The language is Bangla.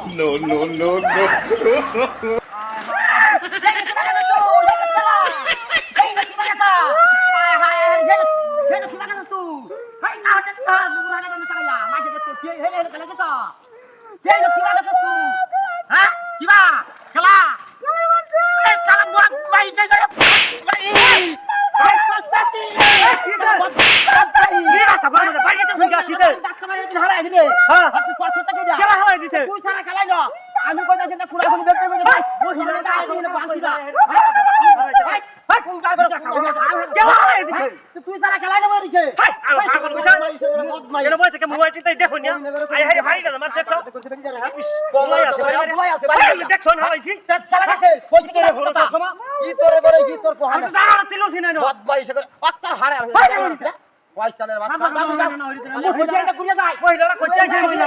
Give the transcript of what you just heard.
no, no, no, no. আমি কইতাছি না খুলা খুলি ব্যক্তি কইতে ভাই ওখানে দা আছে না বাকি দা ভাই ভাই কোন কাজ করে কেলা হয়ে দিছে তুই সারা খেলাই না মরিছে ভাই পাগল কইছা এর বই থেকে মোবাইল চিন্তাই দেখো না আই হারে ভাই না মার দেখছো কমাই আছে ভাই ভাই দেখছো না হইছি খেলা গেছে কইছি রে কথা কি তোর করে কি তোর কোহা আমি জানা তিলছি না বদমাইশ করে আত্তার হারে পয়সালের বাচ্চা দাও না হইছে না কইয়া যায় কইলা কইতাইছে কইলা